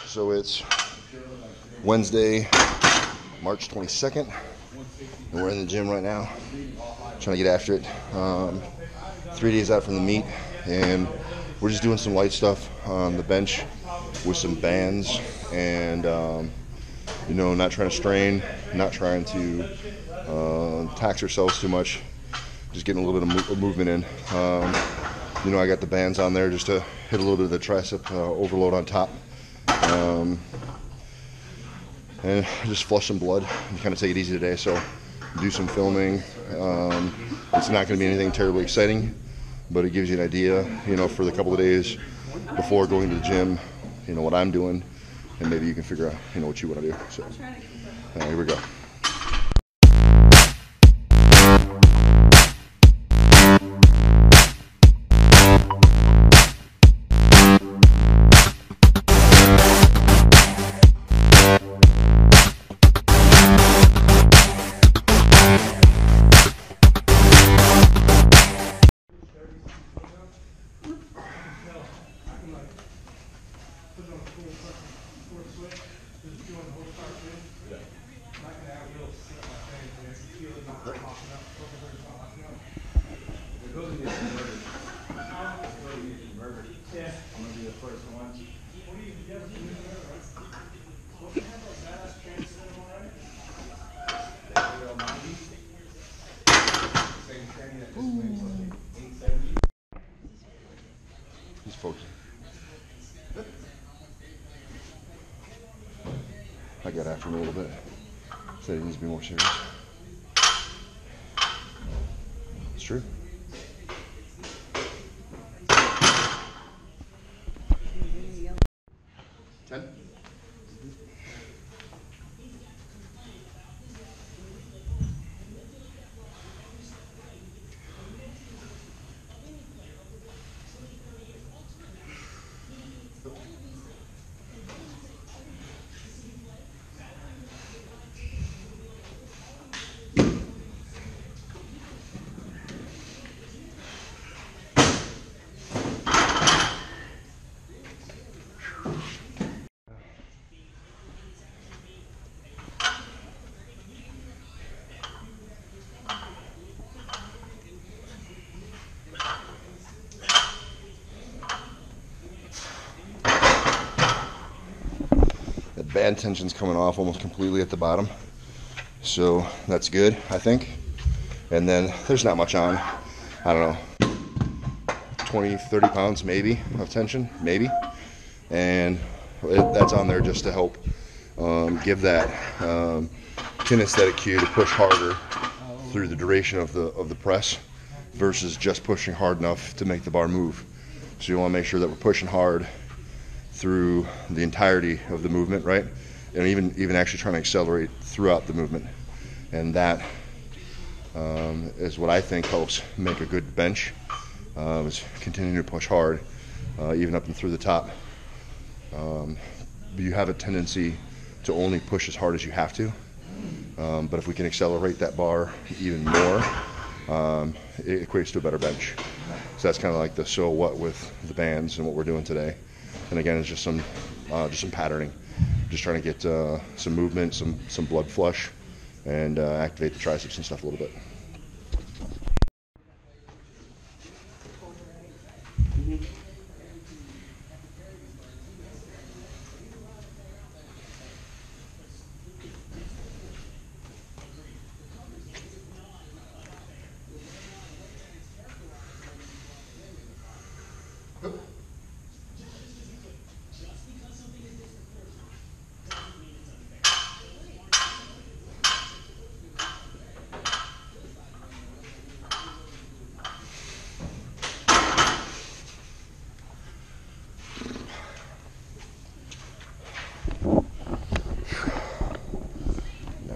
So it's Wednesday, March 22nd, and we're in the gym right now, trying to get after it. 3 days out from the meet, and we're just doing some light stuff on the bench with some bands, and not trying to strain, not trying to tax ourselves too much, just getting a little bit of movement in. I got the bands on there just to hit a little bit of the tricep overload on top. And just flush some blood and kind of take it easy today. So do some filming. It's not going to be anything terribly exciting, but it gives you an idea, for the couple of days before going to the gym, what I'm doing, and maybe you can figure out, what you want to do. So here we go. He's focused. I got after him a little bit. Said he needs to be more serious. It's true. Ten. That band tension's coming off almost completely at the bottom, so that's good, I think. And then there's not much on. I don't know, 20, 30 pounds maybe of tension, maybe. And that's on there just to help give that kinesthetic cue to push harder through the duration of the press versus just pushing hard enough to make the bar move. So you want to make sure that we're pushing hard through the entirety of the movement, right? And even actually trying to accelerate throughout the movement. And that is what I think helps make a good bench, is continuing to push hard, even up and through the top. You have a tendency to only push as hard as you have to, but if we can accelerate that bar even more, it equates to a better bench. So that's kind of like the so what with the bands and what we're doing today. And again, it's just some patterning, just trying to get some movement, some blood flush, and activate the triceps and stuff a little bit.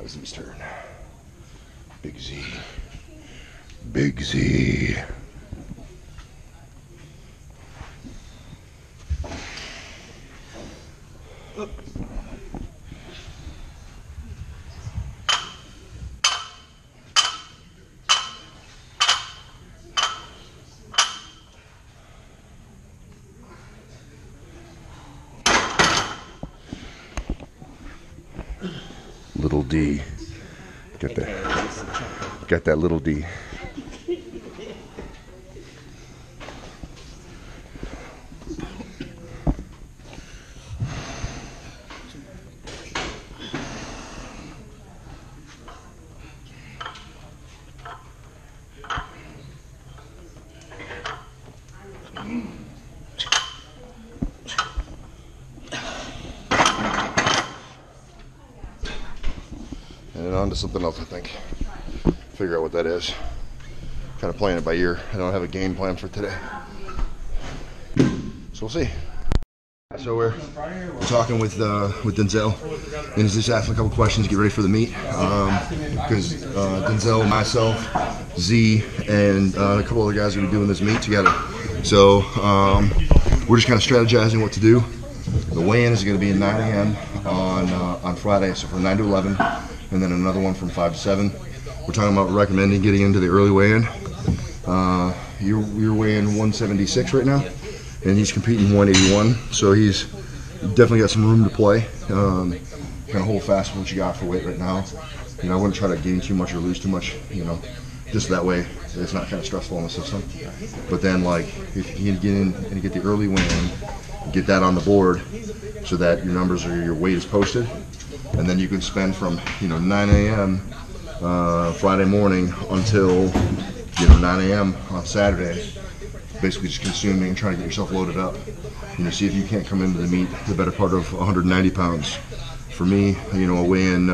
Z's turn. Big Z. Big Z. little D. Got that little D. And on to something else, I think. Figure out what that is. Kind of playing it by ear. I don't have a game plan for today. So we'll see. So we're talking with Denzel, and he's just asking a couple questions to get ready for the meet. Because Denzel, myself, Z, and a couple other guys are going to be doing this meet together. So we're just kind of strategizing what to do. The weigh-in is going to be at 9 a.m. on Friday, so from 9 to 11, and then another one from 5 to 7. We're talking about recommending getting into the early weigh-in. You're weighing 176 right now, and he's competing 181, so he's definitely got some room to play. Kind of hold fast with what you got for weight right now. You know, I wouldn't try to gain too much or lose too much, you know, just that way it's not kind of stressful on the system. But then, like, if you can get in and get the early weigh-in, get that on the board so that your numbers or your weight is posted, and then you can spend from, you know, 9 a.m. Friday morning until, you know, 9 a.m. on Saturday, basically just consuming and trying to get yourself loaded up. You know, see if you can't come into the meet the better part of 190 pounds. For me, you know, a weigh-in,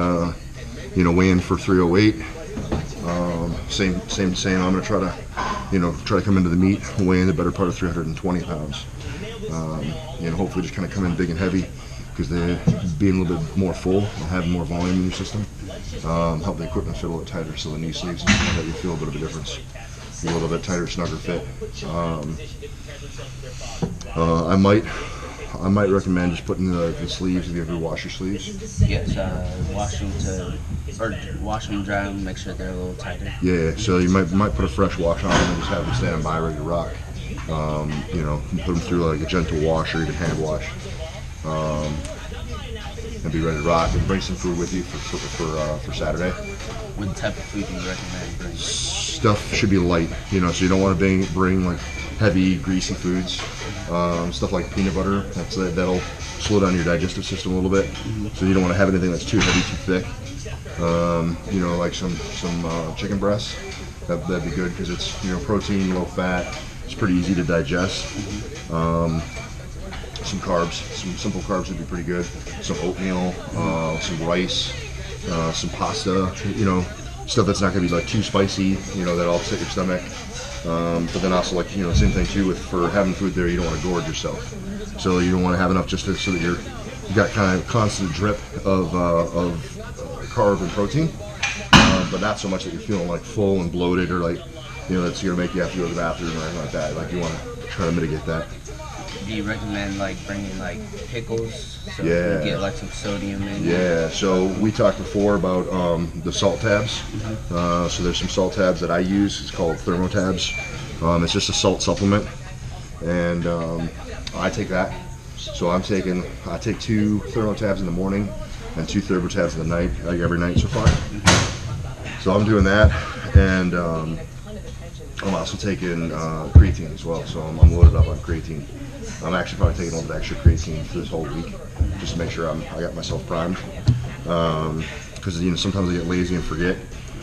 weigh in for 308. Same. I'm gonna try to come into the meet, weigh in the better part of 320 pounds. Hopefully just kind of come in big and heavy, because they're being a little bit more full and having more volume in your system. Help the equipment fit a little tighter, so the knee sleeves and stuff like that, you feel a bit of a difference. A little bit tighter, snugger fit. I might recommend just putting the sleeves, if you ever wash your sleeves. Yes, wash them, dry them, make sure they're a little tighter. Yeah, so you might put a fresh wash on them and just have them stand by ready to rock. Put them through like a gentle wash or even hand wash, and be ready to rock. And bring some food with you for Saturday. What type of food do you recommend bringing? Stuff should be light, so you don't want to bring like heavy, greasy foods. Stuff like peanut butter, that'll slow down your digestive system a little bit. So you don't want to have anything that's too heavy, too thick. Like some chicken breasts. That'd be good, because it's protein, low fat. It's pretty easy to digest. Some carbs, some simple carbs would be pretty good. Some oatmeal, some rice, some pasta. Stuff that's not going to be like too spicy. That'll upset your stomach. But then also, like, same thing too for having food there. You don't want to gorge yourself, so you don't want to have enough just so that you got kind of constant drip of carb and protein, but not so much that you're feeling like full and bloated, or like that's gonna make you have to go to the bathroom or anything like that. Like, you want to try to mitigate that. Do you recommend like bringing like pickles, so Yeah. you get like some sodium in? Yeah, so we talked before about the salt tabs. So there's some salt tabs that I use. It's called Thermotabs. It's just a salt supplement, and I take that. So I take 2 Thermotabs in the morning and 2 Thermotabs in the night, like every night so far. So I'm doing that, and I'm also taking creatine as well. So I'm loaded up on creatine. I'm actually probably taking a little bit extra creatine for this whole week, just to make sure I got myself primed. Because sometimes I get lazy and forget,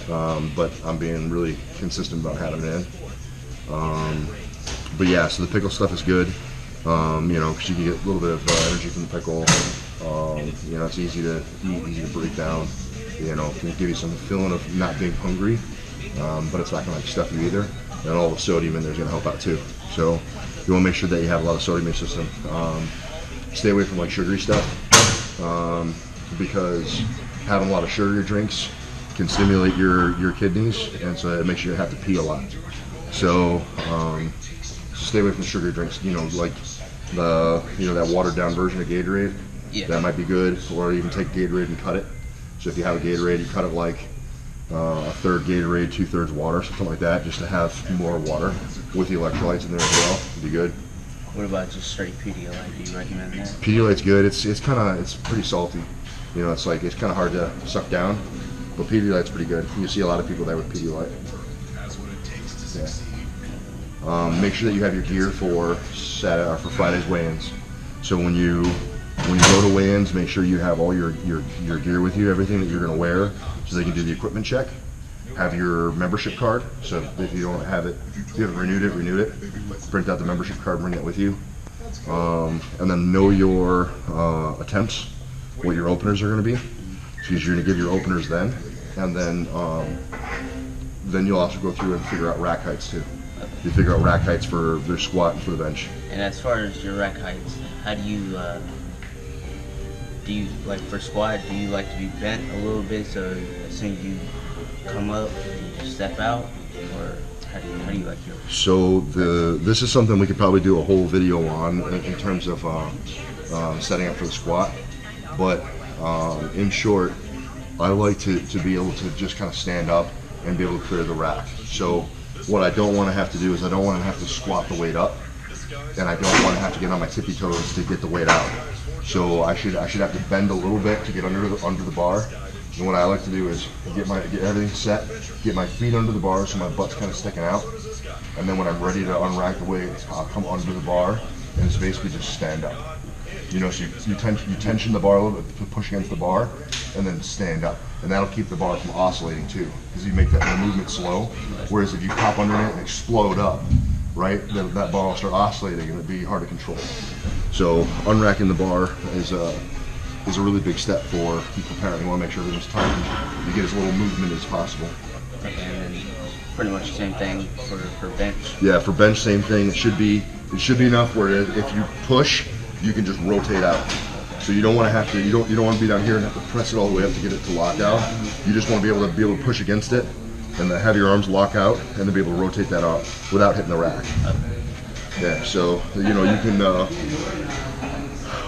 but I'm being really consistent about having it in. But yeah, so the pickle stuff is good. Because you can get a little bit of energy from the pickle. It's easy to eat, easy to break down. It can give you some feeling of not being hungry, but it's not going to stuff you either. And all the sodium in there is going to help out too. So you want to make sure that you have a lot of sodium in your system. Stay away from like sugary stuff, because having a lot of sugary drinks can stimulate your kidneys, and so it makes you have to pee a lot. So stay away from sugary drinks. Like that watered down version of Gatorade. Yeah. That might be good. Or even take Gatorade and cut it. So if you have a Gatorade, you cut it like a third Gatorade, 2/3 water, something like that, just to have more water with the electrolytes in there as well. It'd be good. What about just straight Pedialyte? Do you recommend that? Pedialyte's good. It's pretty salty. You know, it's kind of hard to suck down, but Pedialyte's pretty good. You see a lot of people there with Pedialyte. Yeah. Make sure that you have your gear for Friday's weigh-ins. So when you go to weigh-ins, make sure you have all your gear with you, everything that you're going to wear, so they can do the equipment check. Have your membership card. So if you don't have it, if you haven't renewed it, renew it. Print out the membership card, bring it with you, and then know your attempts, what your openers are going to be. So you're going to give your openers then, and then you'll also go through and figure out rack heights too. You figure out rack heights for their squat and for the bench. And as far as your rack heights, how do you like for squat? Do you like to be bent a little bit so as soon as you come up, you step out, or how do you like yours? So this is something we could probably do a whole video on in terms of setting up for the squat. But in short, I like to be able to just kind of stand up and be able to clear the rack. So what I don't want to have to do is I don't want to have to squat the weight up, and I don't want to have to get on my tippy toes to get the weight out. So I should have to bend a little bit to get under the bar. And what I like to do is get everything set, get my feet under the bar so my butt's kind of sticking out, and then when I'm ready to unrack the weights, I'll come under the bar and it's basically just stand up. You know, so you tension the bar a little bit, push against the bar, and then stand up, and that'll keep the bar from oscillating too, because you make that movement slow. Whereas if you pop under it and explode up, right, then that bar will start oscillating and it'll be hard to control. So unracking the bar is a really big step for people preparing. You want to make sure that it's tight, you get as little movement as possible. Okay, and then pretty much the same thing for bench. Yeah, for bench, same thing. It should be enough where if you push, you can just rotate out. So you don't want to have to. You don't want to be down here and have to press it all the way up to get it to lock out. You just want to be able to push against it, and then have your arms lock out, and then be able to rotate that out without hitting the rack. Yeah. So you know you can.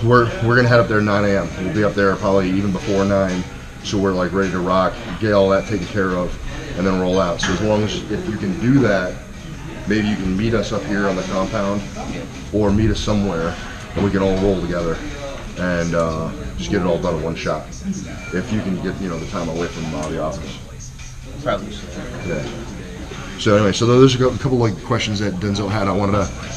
We're gonna head up there at 9 a.m. We'll be up there probably even before 9, so we're like ready to rock, get all that taken care of, and then roll out. So as long as if you can do that, maybe you can meet us up here on the compound, or meet us somewhere, and we can all roll together and just get it all done in one shot. If you can get the time away from the office. Probably. Yeah. So anyway, so there's a couple like questions that Denzel had. I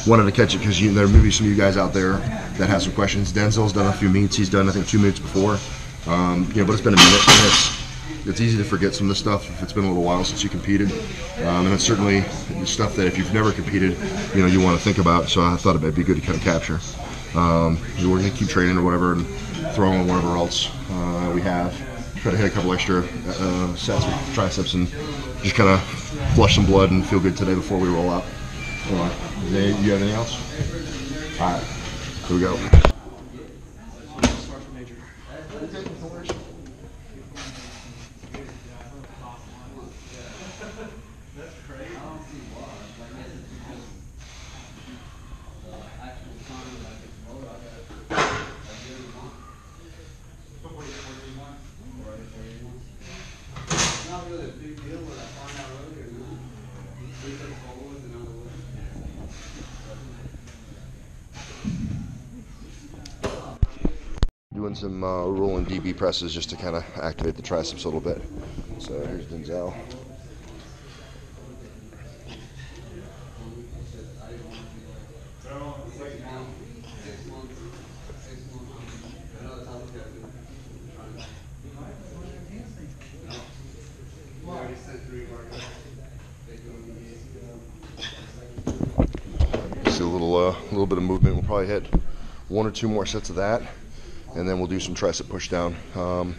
wanted to catch it because there may be some of you guys out there that have some questions. Denzel's done a few meets. He's done I think 2 meets before. But it's been a minute, and it's easy to forget some of this stuff if it's been a little while since you competed. And it's certainly stuff that if you've never competed, you want to think about. So I thought it might be good to kind of capture. We're going to keep training or whatever and throw in whatever else we have. Try to hit a couple extra sets with triceps and just kind of flush some blood and feel good today before we roll out. You have anything else? All right, here we go. Doing some rolling DB presses just to kind of activate the triceps a little bit. So here's Denzel. See a little bit of movement. We'll probably hit 1 or 2 more sets of that, and then we'll do some tricep push down, and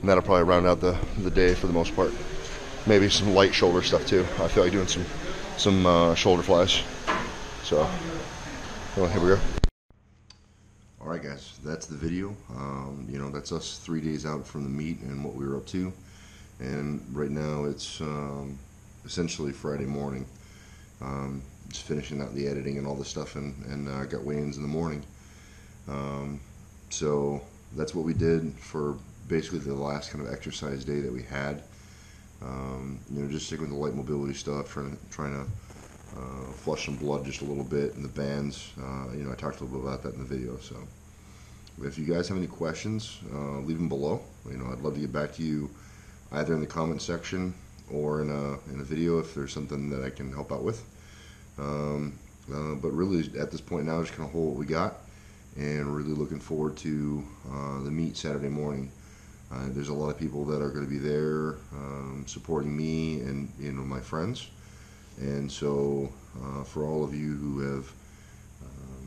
that'll probably round out the day for the most part. Maybe some light shoulder stuff too. I feel like doing some shoulder flies. So here we go. All right, guys, that's the video. That's us 3 days out from the meet and what we were up to. And right now it's essentially Friday morning. Just finishing out the editing and all this stuff, and got weigh-ins in the morning. So that's what we did for basically the last kind of exercise day that we had. Just sticking with the light mobility stuff, trying to flush some blood just a little bit, and the bands. I talked a little bit about that in the video. So If you guys have any questions, leave them below. I'd love to get back to you either in the comment section or in a video if there's something that I can help out with. But really, at this point now, just kind of hold what we got, and really looking forward to the meet Saturday morning. There's a lot of people that are going to be there supporting me and my friends, and so for all of you who have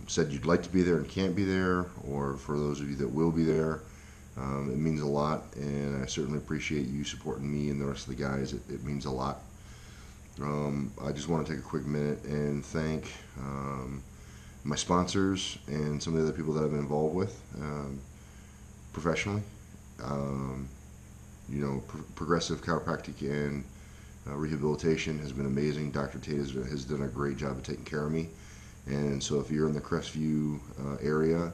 said you'd like to be there and can't be there, or for those of you that will be there, it means a lot, and I certainly appreciate you supporting me and the rest of the guys. It means a lot. I just want to take a quick minute and thank my sponsors and some of the other people that I've been involved with professionally. Progressive Chiropractic and Rehabilitation has been amazing. Dr. Tate has done a great job of taking care of me. And so if you're in the Crestview area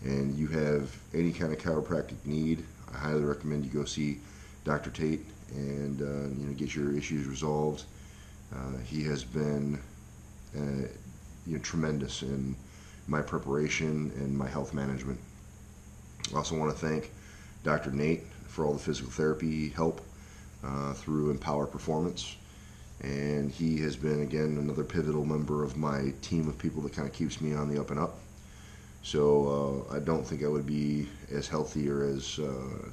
and you have any kind of chiropractic need, I highly recommend you go see Dr. Tate and get your issues resolved. He has been tremendous in my preparation and my health management. I also want to thank Dr. Nate for all the physical therapy help through Empower Performance. And he has been, again, another pivotal member of my team of people that kind of keeps me on the up and up. So I don't think I would be as healthy or as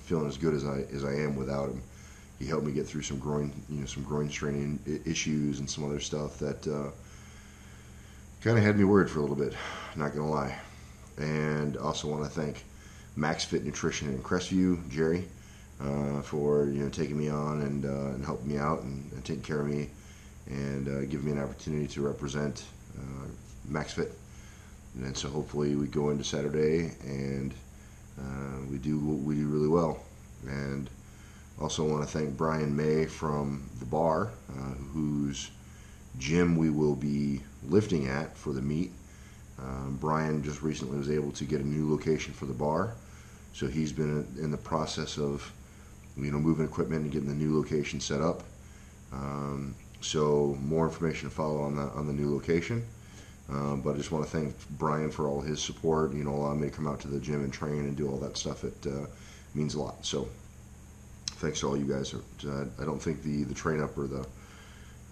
feeling as good as I am without him. He helped me get through some groin straining issues and some other stuff that kind of had me worried for a little bit, not gonna lie. And also want to thank Max Fit Nutrition in Crestview, Jerry, for taking me on and helping me out and taking care of me and giving me an opportunity to represent Max Fit. And so hopefully we go into Saturday and we do really well. And also want to thank Brian May from the bar, whose gym we will be lifting at for the meet. Brian just recently was able to get a new location for the bar, so he's been in the process of moving equipment and getting the new location set up. So more information to follow on the new location. But I just want to thank Brian for all his support, allowing me to come out to the gym and train and do all that stuff. It means a lot. So thanks to all you guys. I don't think the train up or the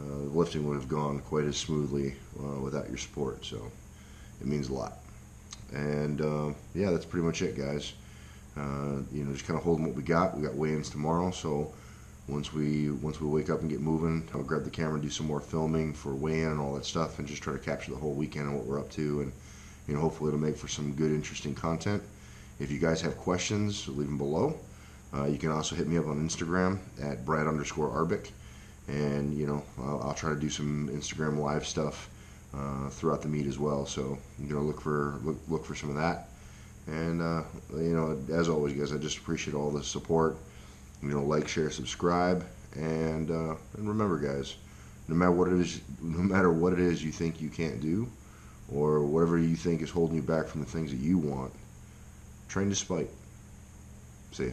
lifting would have gone quite as smoothly without your support. So it means a lot. And yeah, that's pretty much it, guys. Just kind of holding what we got. We got weigh-ins tomorrow, so once we wake up and get moving, I'll grab the camera and do some more filming for weigh-in and all that stuff, and just try to capture the whole weekend and what we're up to, and hopefully it'll make for some good, interesting content. If you guys have questions, leave them below. You can also hit me up on Instagram at Brad_Arbic, and I'll try to do some Instagram live stuff throughout the meet as well. So look for some of that. And as always, guys, I just appreciate all the support. Like, share, subscribe, and remember, guys, no matter what it is you think you can't do, or whatever you think is holding you back from the things that you want, train despite. See ya.